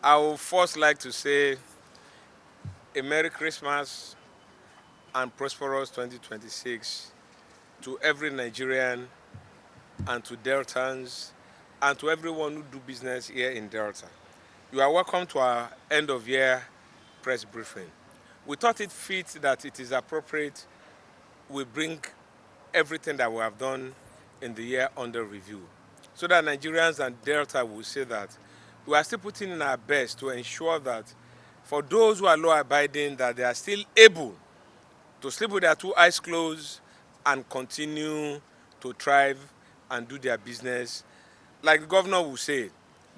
I would first like to say a Merry Christmas and prosperous 2026 to every Nigerian and to Deltans and to everyone who do business here in Delta. You are welcome to our end of year press briefing. We thought it fit that it is appropriate we bring everything that we have done in the year under review so that Nigerians and Delta will say that we are still putting in our best to ensure that for those who are law abiding that they are still able to sleep with their two eyes closed and continue to thrive and do their business. Like the governor will say,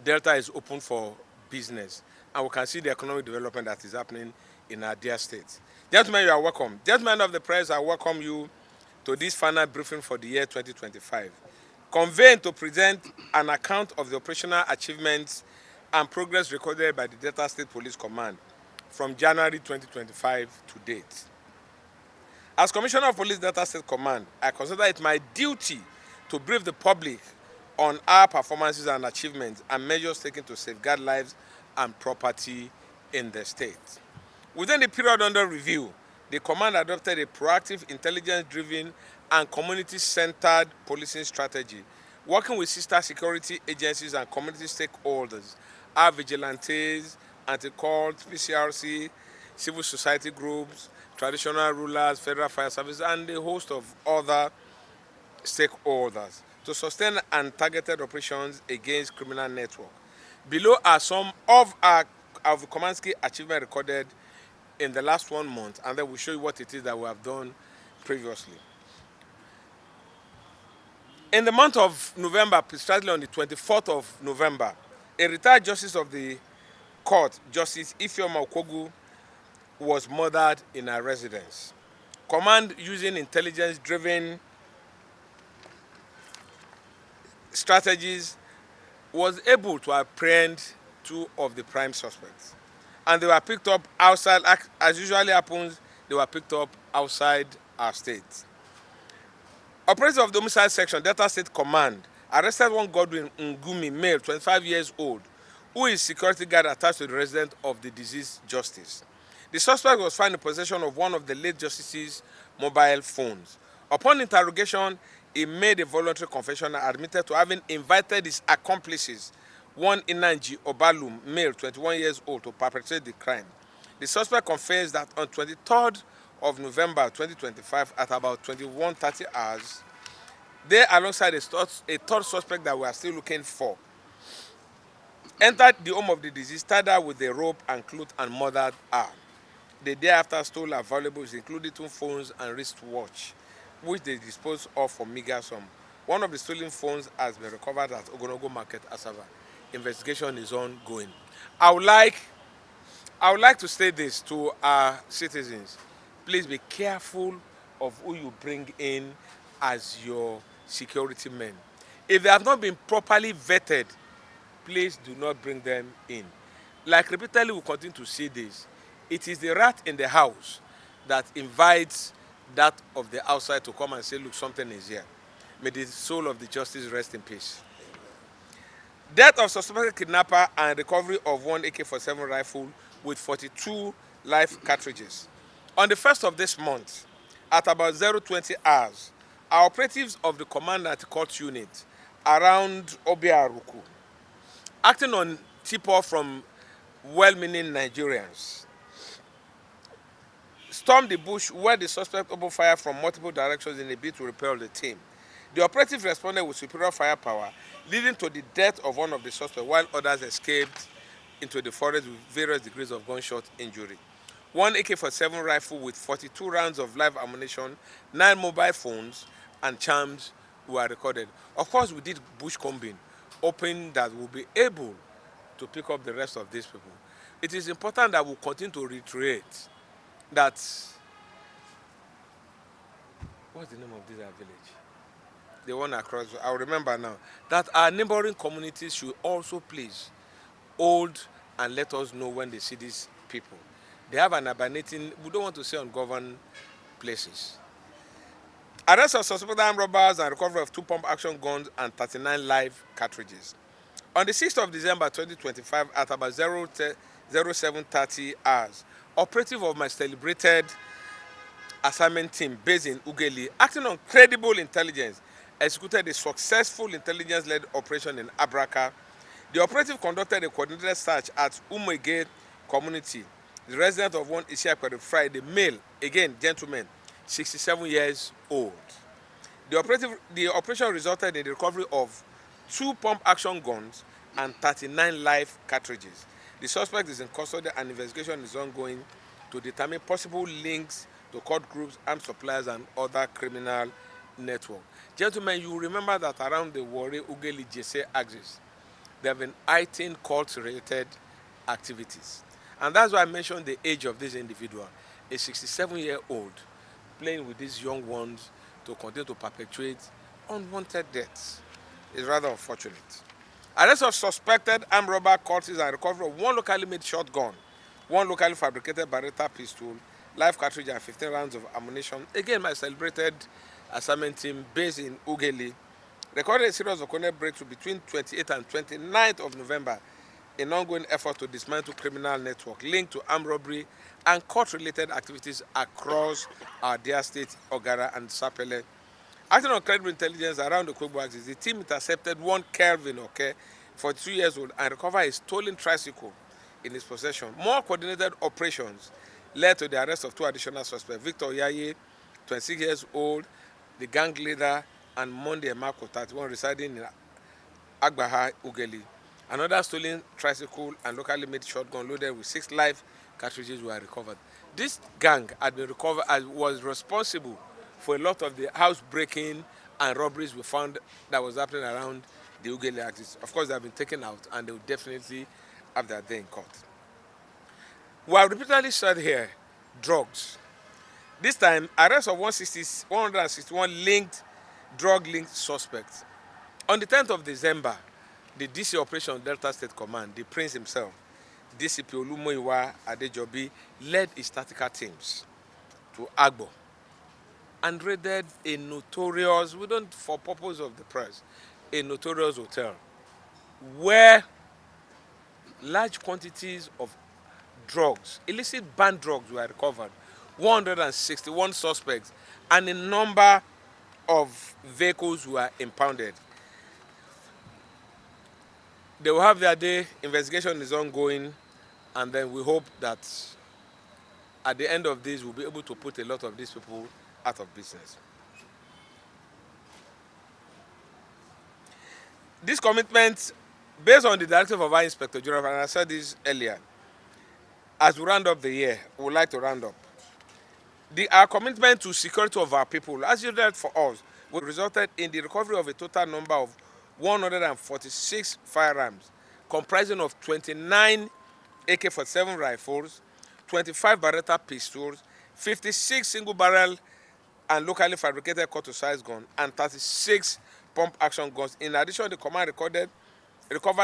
Delta is open for business and we can see the economic development that is happening in our dear state. Gentlemen, you are welcome. Gentlemen of the press, I welcome you to this final briefing for the year 2025. Convened to present an account of the operational achievements and progress recorded by the Delta State Police Command from January 2025 to date. As Commissioner of Police Delta State Command, I consider it my duty to brief the public on our performances and achievements and measures taken to safeguard lives and property in the state. Within the period under review, the command adopted a proactive, intelligence-driven, and community-centered policing strategy, working with sister security agencies and community stakeholders, our vigilantes, anti-cult, PCRC, civil society groups, traditional rulers, federal fire service, and a host of other stakeholders to sustain and targeted operations against criminal network. Below are some of the command's key achievements recorded in the last 1 month, and then we'll show you what it is that we have done previously. In the month of November, precisely on the 24th of November, a retired justice of the court, Justice Ifeoma Okogu, was murdered in her residence. Command, using intelligence-driven strategies, was able to apprehend 2 of the prime suspects. And they were picked up outside, as usually happens, they were picked up outside our state. Operators of the homicide section, Delta State Command, arrested one Godwin Ngumi, male, 25 years old, who is security guard attached to the resident of the deceased justice. The suspect was found in possession of one of the late justice's mobile phones. Upon interrogation, he made a voluntary confession and admitted to having invited his accomplices, one Inanji Obalum, male, 21 years old, to perpetrate the crime. The suspect confessed that on 23rd of November 2025 at about 21:30 hours, they, alongside a third suspect that we are still looking for, entered the home of the deceased, tied her with a rope and cloth and murdered her. They thereafter stole her valuables, including 2 phones and wristwatch, which they disposed of for meager sum. One of the stolen phones has been recovered at Ogonogo Market, Asaba. Investigation is ongoing. I would like to say this to our citizens. Please be careful of who you bring in as your security men. If they have not been properly vetted, please do not bring them in. Like repeatedly we continue to see this. It is the rat in the house that invites that of the outside to come and say, look, something is here. May the soul of the justice rest in peace. Death of suspected kidnapper and recovery of one AK-47 rifle with 42 live cartridges. On the 1st of this month, at about 0:20 hours, our operatives of the Command Anti-Cult Unit around Obiaruku, acting on tip-off from well-meaning Nigerians, stormed the bush where the suspect opened fire from multiple directions in a bid to repel the team. The operative responded with superior firepower, leading to the death of one of the suspects, while others escaped into the forest with various degrees of gunshot injury. One AK-47 rifle with 42 rounds of live ammunition, 9 mobile phones, and charms were recorded. Of course, we did bush combing, hoping that we'll be able to pick up the rest of these people. It is important that we continue to reiterate that, what's the name of this village? The one across, I'll remember now, that our neighboring communities should also please hold and let us know when they see these people. They have an abandoned, we don't want to say ungoverned places. Arrest of suspected armed robbers and recovery of 2 pump action guns and 39 live cartridges. On the 6th of December 2025 at about 07:30 hours, operative of my celebrated assignment team based in Ugeli, acting on credible intelligence, executed a successful intelligence-led operation in Abraka. The operative conducted a coordinated search at Umege community, the resident of one Isiakwere Friday, male, again gentleman, 67 years old. The operation resulted in the recovery of 2 pump-action guns and 39 live cartridges. The suspect is in custody and investigation is ongoing to determine possible links to cult groups, armed suppliers, and other criminal networks. Gentlemen, you remember that around the Warri Ugeli Jesse axis, there have been heightened cult-related activities. And that's why I mentioned the age of this individual, a 67-year-old playing with these young ones to continue to perpetuate unwanted deaths. Is rather unfortunate. Arrest of suspected armed robber cultists and recovery of one locally made shotgun, one locally fabricated Beretta pistol, live cartridge, and 15 rounds of ammunition. Again, my celebrated assignment team based in Ugeli recorded a series of corner breakthrough between 28th and 29th of November in ongoing effort to dismantle criminal network linked to armed robbery and court-related activities across our dear state, Ogara and Sapele. Acting on credible intelligence around the Kwegbu axis, the team intercepted one Kelvin Oke, 42 years old, and recovered a stolen tricycle in his possession. More coordinated operations led to the arrest of 2 additional suspects, Victor Yaye, 26 years old, the gang leader, and Monday Emako, 31, residing in Agbaha, Ugeli. Another stolen tricycle and locally made shotgun loaded with 6 live cartridges were recovered. This gang had been recovered and was responsible for a lot of the house breaking and robberies we found that was happening around the Ugeli axis. Of course, they have been taken out and they will definitely have their day in court. We have repeatedly said here drugs. This time, arrest of 161 drug-linked suspects. On the 10th of December, the DC Operation Delta State Command, the Prince himself, DCP Olumoyiwa Adejobi, led his tactical teams to Agbo and raided a notorious, for purpose of the press, a notorious hotel where large quantities of drugs, illicit banned drugs, were recovered, 161 suspects, and a number of vehicles were impounded. They will have their day, investigation is ongoing, and then we hope that at the end of this, we'll be able to put a lot of these people out of business. This commitment, based on the directive of our Inspector General, and I said this earlier, as we round up the year, we would like to round up. Our commitment to security of our people, as you did for us, resulted in the recovery of a total number of 146 firearms, comprising of 29 AK-47 rifles, 25 Beretta pistols, 56 single-barrel and locally fabricated cut-to-size guns, and 36 pump-action guns. In addition, the command recovered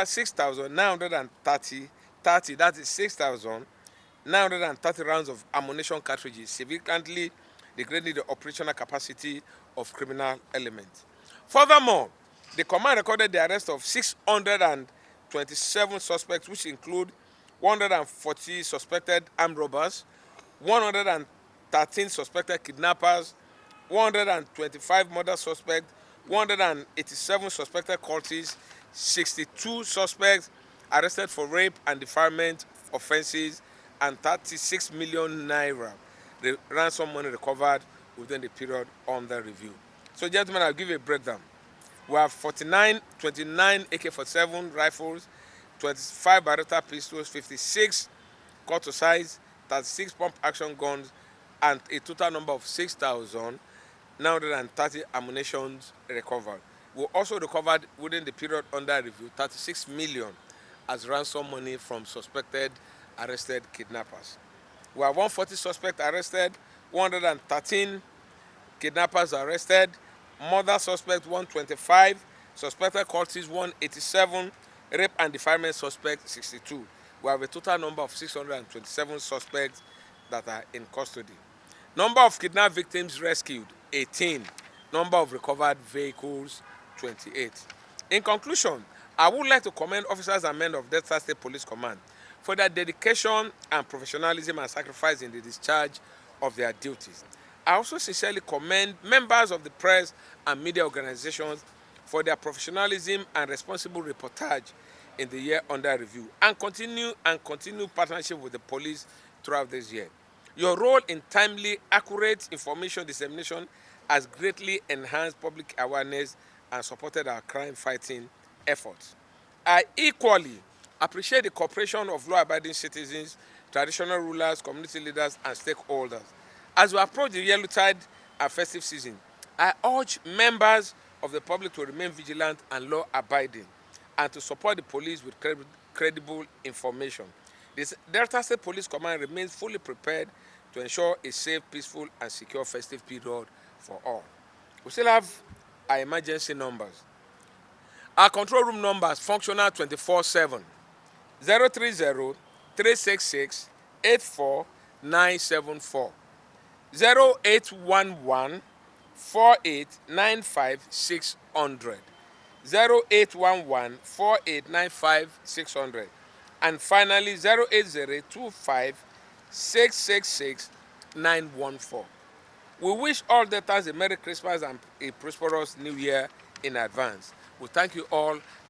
6,930, that is 6,930 rounds of ammunition cartridges, significantly degrading the operational capacity of criminal elements. Furthermore, the command recorded the arrest of 627 suspects, which include 140 suspected armed robbers, 113 suspected kidnappers, 125 murder suspects, 187 suspected cultists, 62 suspects arrested for rape and defilement offenses, and 36 million naira the ransom money recovered within the period under review. So, gentlemen, I'll give you a breakdown. We have 29 AK-47 rifles, 25 Beretta pistols, 56 cut-to-size, 36 pump-action guns, and a total number of 6,930 ammunitions recovered. We also recovered within the period under review 36 million as ransom money from suspected arrested kidnappers. We have 140 suspects arrested, 113 kidnappers arrested, murder suspect 125, suspected cultists 187, rape and defilement suspect 62. We have a total number of 627 suspects that are in custody. Number of kidnapped victims rescued 18. Number of recovered vehicles 28. In conclusion, I would like to commend officers and men of Delta State Police Command for their dedication and professionalism and sacrifice in the discharge of their duties. I also sincerely commend members of the press and media organizations for their professionalism and responsible reportage in the year under review, and continue partnership with the police throughout this year. Your role in timely, accurate information dissemination has greatly enhanced public awareness and supported our crime fighting efforts. I equally appreciate the cooperation of law-abiding citizens, traditional rulers, community leaders, and stakeholders. As we approach the Yellowtide and festive season, I urge members of the public to remain vigilant and law-abiding and to support the police with credible information. The Delta State Police Command remains fully prepared to ensure a safe, peaceful, and secure festive period for all. We still have our emergency numbers. Our control room numbers functional 24/7. 030 366 84974, 0811 4895 600, 0811 4895 600, and finally 080 25 666 914. We wish all debtors a Merry Christmas and a prosperous New Year in advance. We thank you all